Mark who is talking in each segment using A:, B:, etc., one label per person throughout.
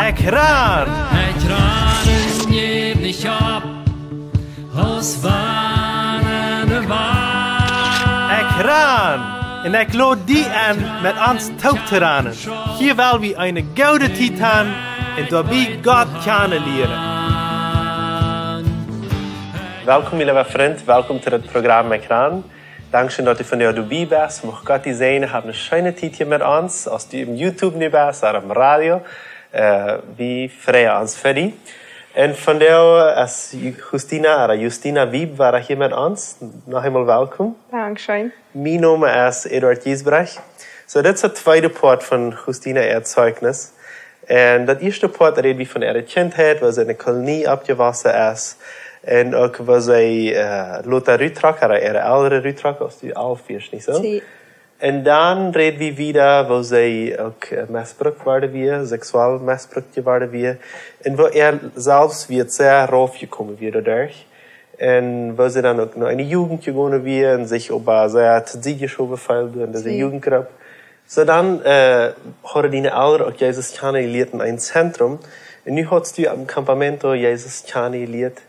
A: Ekran!
B: Ekranen geef dich op, als wanneer waar.
A: Ekran! En ik lood die aan met ons taubtiranen. Hier wil we een gouden titan en daarbij God kennen leren. Welkom, lieve vriend. Welkom tot het programma Ekran. Dankeschön, dass du von der dabei bist. Mag Gott die sehen, haben eine schöne Zeit hier mit uns. Als du im YouTube nicht bist oder im Radio. Wir freuen uns für dich. Und von der, als Justina Wieb war hier mit uns. Noch einmal willkommen.
C: Dankeschön.
A: Mein Name ist Eduard Giesbrecht. So, das ist der zweite Part von Justina Erzeugnis. Und das erste Part redet wie von ihrer Kindheit, wo sie in der Kolonie abgewachsen ist. En ook was hij Lothar Rütrak, ihre ältere Rütrak, als die 11 ist, nicht so?
C: Sí.
A: Und dann reden wir wieder, wo sie auch missbraucht worden, sexuell missbraucht worden, und wo selbst wird sehr raufgekommen dadurch. Und wo sie dann auch noch in die Jugend gegangen wird und sich aber sehr zu sich geschoben fällt in dieser Jugendgruppe. So dann haben die Eltern auch Jesus kennengelernt in einem Zentrum. Und nu hast du am Campamento Jesus kennengelernt.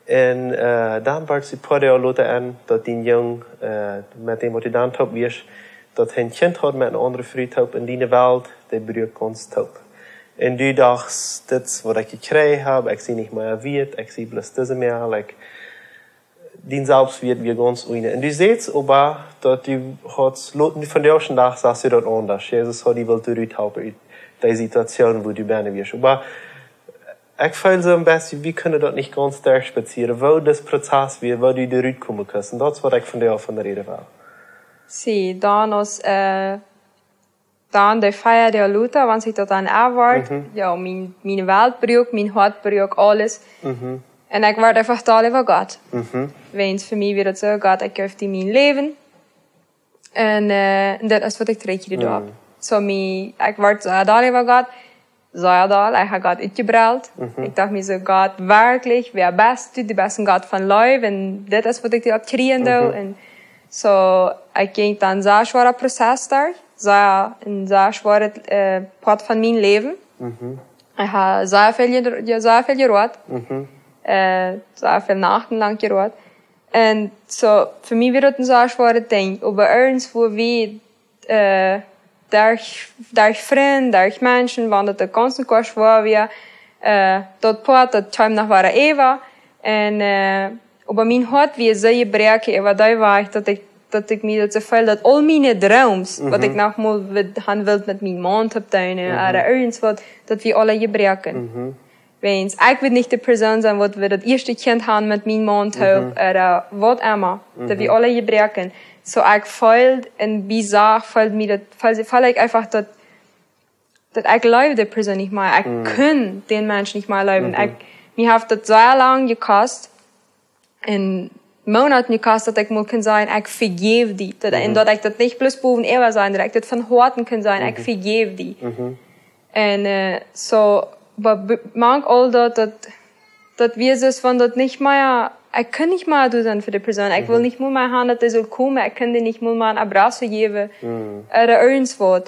A: En dan werd ze poder laten aan dat die jong met hem wat hij dan top was, dat hij een kind had met een andere vriend top in die wereld, die gebruikt ons top. En du dacht, dit is wat ik gekregen heb, ik zie niet meer weet, ik zie bloß deze meer, like, die zelfs wird wir ganz ohne. En du ziet aber, dat du had, van de eerste dag zag je dat anders. Jezus had die wil eruit helpen uit die situatie wo du bijna was. Aber ik voel so ein bisschen, wie können das nicht ganz durchspazieren, wo das Prozess wird, wo du da rauskommen kannst. Und das ist, was ich von dir von der Rede will.
C: Sí, dan de feier der Luther, wenn sich das dann erwart, ja, meine Weltbrück, mein Hartbrück, alles. Und ich werde einfach da über Gott. Wenn es für mich wieder so Gott, ich gebe dir mein Leben. Und das ist, was ich träge da. So, ich werde so da über Gott. Zajadal, ich habe Gott uitgebreld. Ich dachte mir so, Gott, wirklich, wer bist du? Du bist ein Gott von Leuten, und das ist, was ich dir abkriegen will. Und so, ich ging dann sehr schwerer Prozess durch, ein sehr schwerer Part von meinem Leben. Ich habe sehr viel geruht, sehr viel Nachten lang geruht. Und so, für mich wird das ein sehr schwerer Ding, aber irgendwo wie, durch Freunde, durch Menschen, wenn das ganz kurz war, wie, dort Port, das Time nach war Eva, und, aber mein Hart, wie sehr gebrechen, aber da war ich, dass ich mir das Gefühl, dass all meine Traums, was ich noch mal haben will mit meinem Mann abtun, oder irgendwas, dass wir alle gebrechen. Wenn ich will nicht die Person sein, was wir das erste Kind haben mit meinem Mann, oder was immer, dass wir alle gebrechen. So, ich fühl, und wie gesagt, fühl ich einfach, dass ich lebe die Person nicht mehr. Ich kann den Menschen nicht mehr leben. Mir hat das sehr lange gekostet, in Monaten gekostet, dass ich mal kann sagen, ich vergebe die. Und dass ich das nicht bloß boven ever sein, dass ich das von Horten kann sagen, ich vergebe die. Und, so, aber manch all dass wir es von das nicht mehr, ich kann nicht mal du sein für die Person. Ich will nicht mal haben, dass die soll kommen. Ich kann dir nicht mal einen Abrazo geben. Oder irgendwas.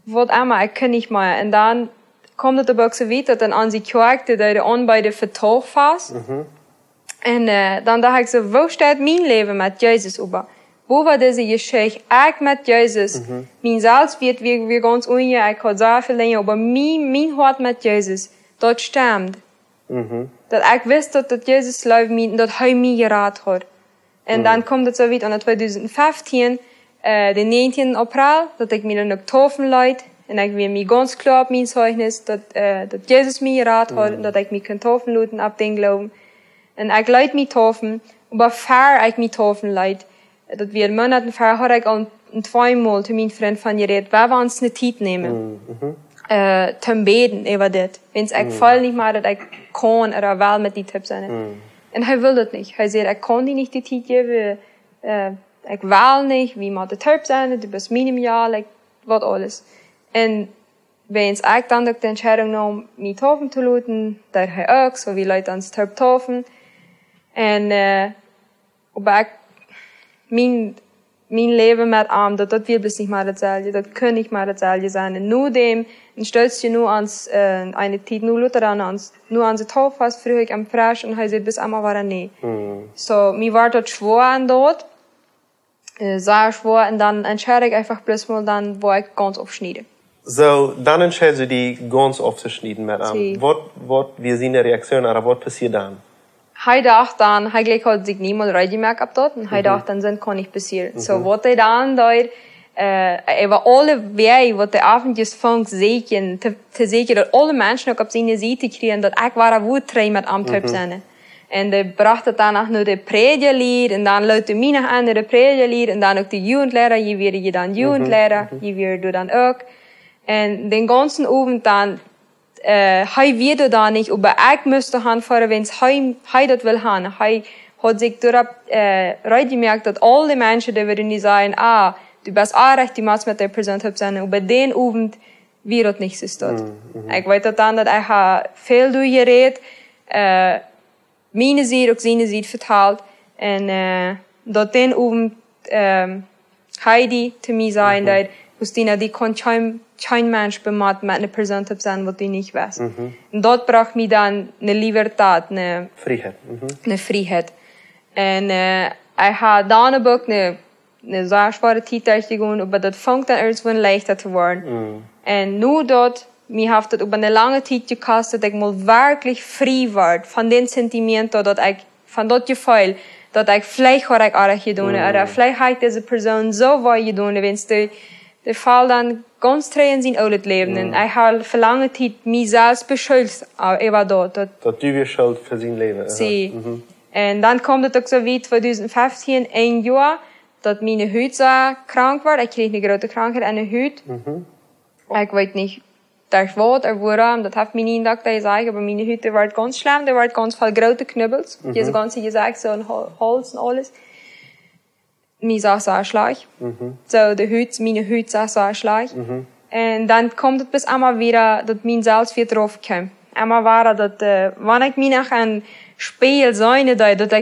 C: Was immer, ich kann nicht mal. Und dann kommt das aber auch so weiter, dann an sie Charakter, die an beide vertaucht fast. Und dann dachte ich so, wo steht mein Leben mit Jesus über? Wo war diese Geschichte? Ich mit Jesus. Mein Salz wird wie ganz unge, ich habe sehr viel länger, aber mein Hart mit Jesus, dort stimmt. Dat ik wist dat Jesus leeft me, dat hij mij geraad had. En dan komt het zo weer aan 2015, de 19 april, dat ik me dan ook tofen leid. En ik weer me ganz klar op mijn zeugnis, dat Jesus mij geraad had, en dat ik me kan tofen laten op den geloven. En ik leid me tofen, maar ver ik me tofen leid. Dat weer maanden ver had ik al tweemaal toen mijn vriend van gereed, waar we ons een tijd nemen. Zum Beten über das. Wenn's ich voll nicht mal, dass ich kann oder will mit die Tipps sein. Und er will das nicht. Er sagt, ich kann dir nicht die Zeit geben, ich will nicht, wie man die Tipps sein, du bist Jahr, like, was alles. Und wenn's ich dann durch die Entscheidung nahm, mich taufen zu lassen, da er auch, so wie Leute ans Tipp taufen. Und, aber ich, mijn leven met arm, dat wil dus niet meer hetzelfde, dat kan niet meer hetzelfde zijn. En nu dem, en stelst je nu ans, eine tijd, nu Luther aan ons, nu aan het hoofd vast, vroeg ik hem fresh, en hij zei bis allemaal waar nee. So, mir war dat schwor an dort, sehr schwor, en dan entscheide ik einfach bloß mal, dan wo ik ganz aufschneiden.
A: So, dann entscheidest du die ganz aufzuschneiden mit
C: Sie.
A: wie sind die Reaktionen, aber was passiert dann?
C: Hij dacht dan, hij gelijk had zich niemand ready-gemaakt op dat, en hij dacht dan, dat kan niet passeren. So, wat hij dan deed, over alle wij, wat de avondjes vangt zeker, te zeker dat alle mensen ook op zijn zijde kregen, dat ik waar woed trein met amthuip zijn. En de bracht het dan nog naar de predielied, en dan luidt de mij nog aan de predielied, en dan ook de jugendleraar, je weer je dan jugendleraar, je weer doe dan ook. En den ganzen avond dan, hij weet dan niet, aber ik moest gaan voor, wens hij dat wil gaan. Hij had zich erop gemerkt dat alle mensen die willen niet zeggen, du bist recht, du musst met de persoon op zijn. Aber den avond weer dat niet zo staat. Ik weet dat dan dat ik veel doorgereed, mijn ziet ook zijn ziet vertaald. En dat den avond Heidi te mij zei dat Justina, die kon kein Mensch bemat met een persoon op zijn wat die niet was. En dat bracht mij dan een liberteit, een vrijheid. En ik had dan ook een zeer zware tijd tegengegaan, maar dat vangt dan ergens wel leichter te worden. En nu dat, mij heeft het op een lange tijd gekost, dat ik mal werkelijk vrij word van den sentimenten dat ik, van dat gevoel, dat ik vielleicht had ik aardig gedaan, of vielleicht had ik deze persoon zo wat gedaan, wens de val dan ganz treu in zijn oude leven. En ik had voor lange tijd mijzelf beschuldigd over dat.
A: Dat du weer schuld voor zijn leven.
C: Zie. En dan komt het ook zo weer 2015, 1 jaar, dat mijn huid zo krank werd. Ik kreeg een grote krankheid aan de huid. Ik weet niet, daar wat er waarom, dat heeft mij niet gedacht dat je zegt, maar mijn huid werd ganz schlimm, er werd ganz veel grote knubbels. Je is ganz gezegd, zo'n hals en alles. Mij zag zo schlag. Zo de huid, mijn huid zag zo schlag. En dan komt het bis allemaal weer, dat mijn zelfs weer erop kwam. Allemaal waren dat, wanneer ik mij nog een speel zijn, dat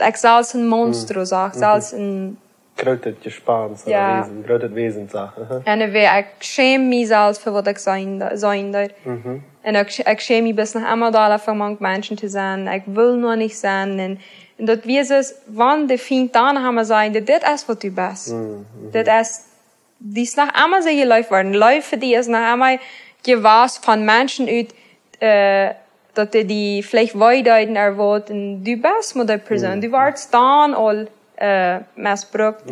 C: ik zelfs een monster zag, zelfs een...
A: Grote Spaans, Wesen, grote Wesen zag.
C: En dan weer, ik schäme mezelf voor wat ik zijn daar. En ik schäme me best nog allemaal daar van manche mensen te zijn. Ik wil nog niet zijn. En dat we dus, wanneer de vriend dan gaan zijn, dat dit is wat u bent. Dat is, die is nog allemaal zo geluid worden. Luifen die is nog allemaal gewaas van mensen uit, dat die vielleicht weiterden er wordt. En du bent met die persoon. Du wordt staan al misbruikt.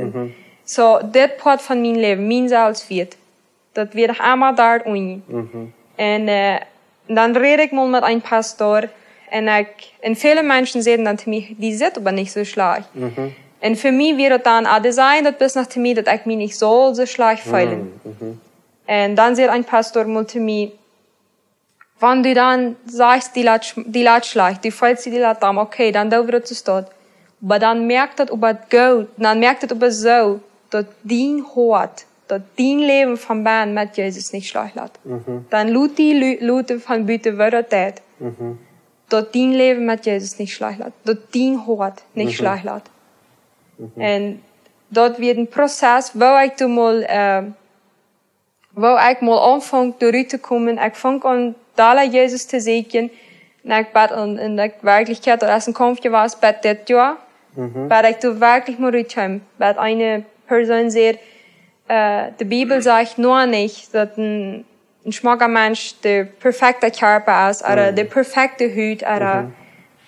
C: So, dit part van mijn leven, mijn zelfsviert. Dat weer nog allemaal daar on. En dan red ik mal met een pastor. En viele Menschen zeggen dann zu mir, die sind aber nicht so schlecht. Und für mich wäre dann auch Design, das bis nach mir, dass ich mich nicht so schlecht fühle. Und dann sagt ein Pastor mal zu mir, wenn du dann sagst, die Leute schlecht, du fühlst die Leute dann, okay, dann da wird es dort. Aber dann merkt das über Gott, dann merkt das über so, dass dein Hort, dass dein Leben von Band mit Jesus nicht schlecht hat. Dann lud die Leute von Büte wieder das. Dat dein leven met Jezus niet slecht laat. Dat dein hart niet slecht laat. En dat weer een proces, waar ik toen mal aanvang eruit te komen. Ik vang aan Dala Jezus te zoeken. En ik bad in de werkelijkheid, dat als een kampje was, bad dit jaar. Bad ik toen werkelijk maar uitkomen. Bad een persoon zegt, de Bibel zegt nog niet, dat een schmager Mensch de perfekte Körper ist, oder de perfekte Haut,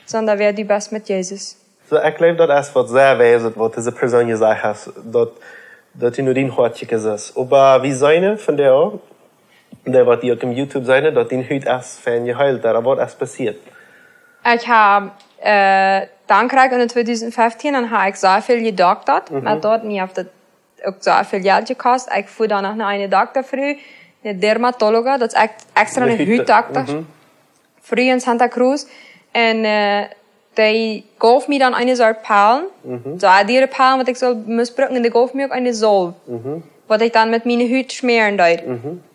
C: sondern wer die best mit Jesus.
A: So, ich glaube, das ist was sehr wesentlich, was diese Person gesagt hat, dass die nur den Hortchen ist. Aber wie seine von der auch, der was die auch im YouTube seine, dass die Haut erst fan geheilt, aber was ist passiert?
C: Ich habe dankzij in 2015 en heb ik zo veel gedokterd, maar dort mir heeft het ook zo veel geld gekost. Ik voer dan nog naar een dokter vroeg. Een dermatologe, dat is extra een huiddokter. Früher in Santa Cruz. En die gaf me dan een soort pijl. Zo, die pijl wat ik zal misbruiken. En die gaf me ook een zolf. Wat ik dan met mijn huid smeren deed.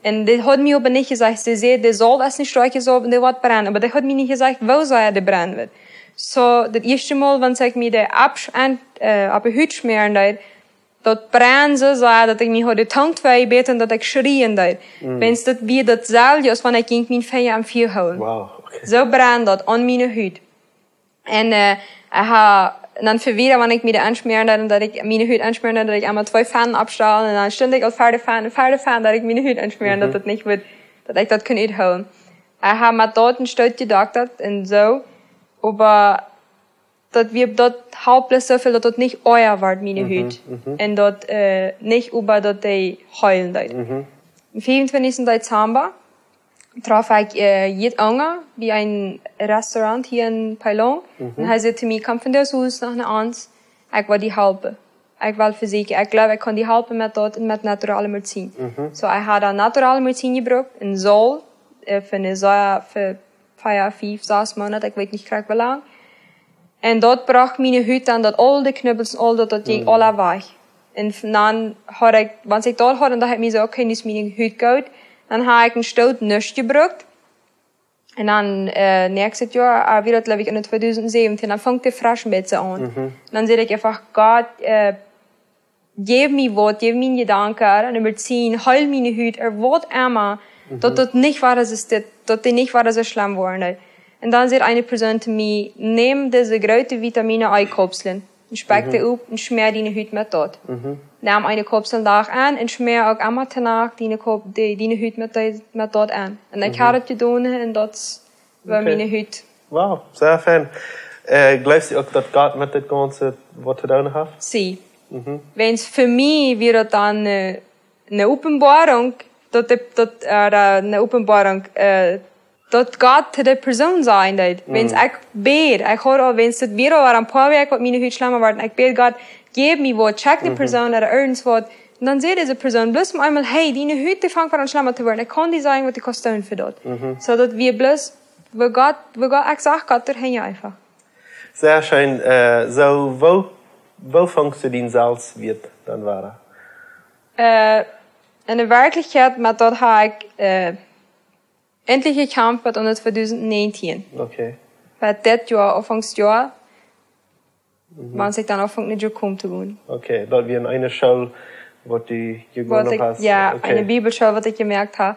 C: En die had me aber niet gezegd. Ze zei, die zolf is niet strijkje zolf en die wordt branden. Maar die had me niet gezegd, waar zou die branden. So, das erste Mal, wenn ich mir den ab der Hüt schmieren deed, dat brennt so sehr, dass ich mich heute Tang zwei bete und dass ich schrien deed. Wenn es das wie das selbe ist, wenn ich gegen mein Feier am Vier holen.
A: Wow, okay.
C: So brennt das an meine Hüt. Und, dann für wieder, wenn ich mir den anschmieren deed und dass ich meine Hüt anschmieren deed, dass ich einmal 2 Pfannen abstellen und dann ständig als Pferdefan, dass ich meine Hüt anschmieren, dass das nicht wird, dass ich das kann nicht holen. Ich habe mir dort ein Stück gedacht und so, aber dat wir dort hauptsächlich so viel, dass das nicht euer wird, meine Hüt. Und dort nicht über dat die heulen deed. Am 25. Dezember traf ich jed Anger bei ein Restaurant hier in Peilong. Und er sagte zu mir, komm von der Haus nach einer Ans, ich will die helpen. Ich will versichern. Ich glaube, ich kann die helpen mit dort und mit naturale Medizin. So, ich habe dann naturale Medizin gebraucht, in Sol, für eine Säure, für 5, 6 Monate, ich weiß nicht wie lang. Und dort bracht meine Hüt dann, dat all die Knüppels und all dat ging alle weg. Und dann had ich, wenn ich dort hatte, dann hat ich mir so, okay, das ist meine Hüt gut. Dann habe ich einen Stout nicht gebraucht. Und dann, nächstes Jahr, wieder, glaube ich, in 2017, dann fängt die Flaschenbetze an. Und dann sehe ich einfach, Gott, gib mir was, gib mir Gedanken, eine Medizin, heil meine Hüt, wird immer, dass das nicht war, dass die nicht war, dass es schlimm wurde. Und dann sagt eine Person zu mir, nimm diese große Vitamine Eikopseln, und speck die auf und schmier deine Hüt mit dort. Nimm eine Kopsel da an und schmier auch einmal danach deine Hüt mit dort an. Und ich habe das getan und das war meine Hüt.
A: Wow, sehr fein. Glaubst du auch, dass Gott mit dem Ganzen was zu tun hat?
C: Sie. Wenn es für mich wird dann eine Offenbarung, eine Offenbarung, dat Gott zu der Person sein deed. Wenn ich bete, ich höre, wenn es wieder war ein paar Wochen, meine Hüt schlimmer war, ich bete Gott, gib mir was, check die Person oder irgendwas. Und dann sieht diese Person bloß einmal, hey, deine Hüt, die fängt an schlimmer zu werden. Ich kann dir sagen, was die kosten für dort. So, dass wir bloß, wo Gott, ich sag Gott, dahin einfach.
A: Sehr schön. So, wo fängst du den Salzwirt dann war?
C: In der Wirklichkeit, mit dort habe ich, endlich gekämpft und 2019.
A: Okay.
C: Weil das Jahr, Anfangsjahr, wenn ich dann anfangen, nicht kommen zu gehen.
A: Okay, dort wie in einer Schule, wo du gewonnen hast.
C: Ja,
A: okay.
C: Eine Bibelschule, was ich gemerkt habe.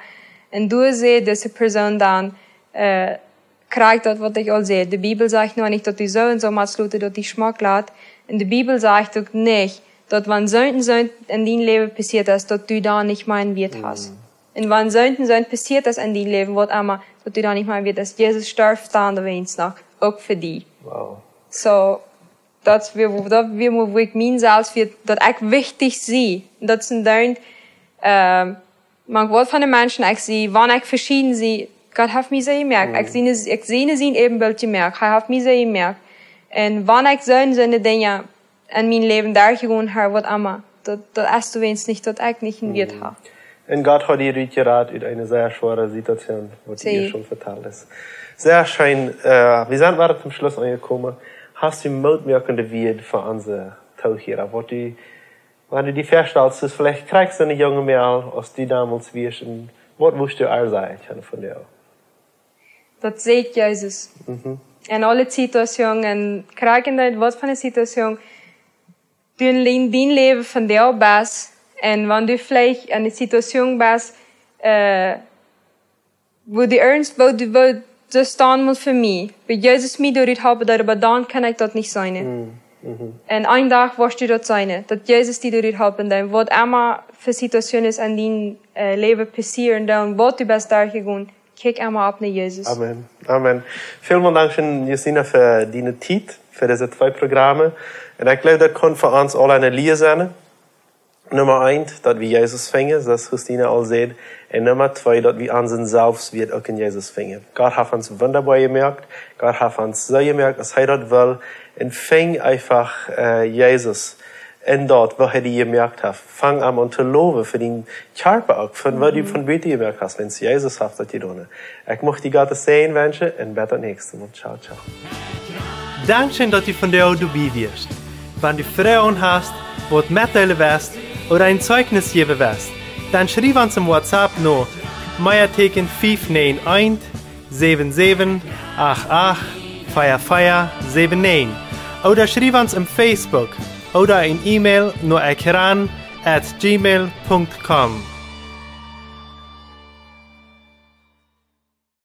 C: Und du siehst, diese Person dann, kriegt das, was ich auch sehe. Die Bibel sagt nur nicht, dass die so und so Matzlute, dass die Schmack lässt. Und die Bibel sagt auch nicht, dass wenn so in dein Leben passiert ist, dass du da nicht meinen Wert hast. Und wenn so passiert ist in dein Leben, wird einmal, dass du da nicht meinen Wert hast. Jesus stirbt dann wenigstens noch, auch für dich.
A: Wow.
C: So, das wir wo ich mein selbst wird, das echt wichtig sehe. Das sind dann, man wird von den Menschen, ich sehe, wann ich verschieden sehe, Gott hat mich sehr gemerkt. Ich sehe sie Ebenbild gemerkt. Er hat mich sehr gemerkt. Und wenn ich so eine Dinge in mein Leben durchgegangen habe, wird immer, das hast du wenigstens nicht, das ich nicht in Wert habe.
A: Und Gott hat dir geraten in eine sehr schwere Situation, was dir schon verteilt ist. Sehr schön. Wir sind gerade zum Schluss angekommen. Hast du mutmerkende Wert für unsere Tauchierer? Wenn du die feststellst, dass vielleicht kriegst du eine junge Mädel, als die damals wirst, was musst du auch sagen von dir?
C: Das sieht Jesus. In alle Situationen, kriegen was für eine Situation, du in dein Leben von dir bist, und wenn du vielleicht in einer Situation bist, wo du so stehen musst für mich, weil Jesus mich dort haben, aber dann kann ich das nicht sein. Und ein Tag wirst du dort sein, dass Jesus dich dort haben, dann wird immer für Situationen in deinem Leben passieren, dann wird du bist durchgegangen, kijk einmal ab nach Jesus.
A: Amen. Amen. Vielen Dank, Jesina, für deine Zeit, für diese 2 Programme. Und ich glaube, das kann für uns alle eine Lehre sein. Nummer 1, dass wir Jesus finden, das Christina all sieht. Und Nummer 2, dass wir unseren Selbstwert auch in Jesus finden. Gott hat uns wunderbar gemerkt. Gott hat uns so gemerkt, dass das will. Und fing einfach Jesus in dort, wo die gemerkt hat. Fang an zu loben für den Körper auch, von was du von Bitte gemerkt hast, wenn es Jesus hat, das getan. Ich möchte die Gott sehen wünschen und bis zum nächsten Mal. Ciao, ciao.
D: Dankeschön, dass du von der dabei wirst. Wenn du Fragen hast, wo du mitteilen willst oder ein Zeugnis geben willst, dann schreib uns im WhatsApp noch Meierteken 591 77 88 Feuer79 oder schreib uns im Facebook oder ein E-Mail nur ekran@gmail.com.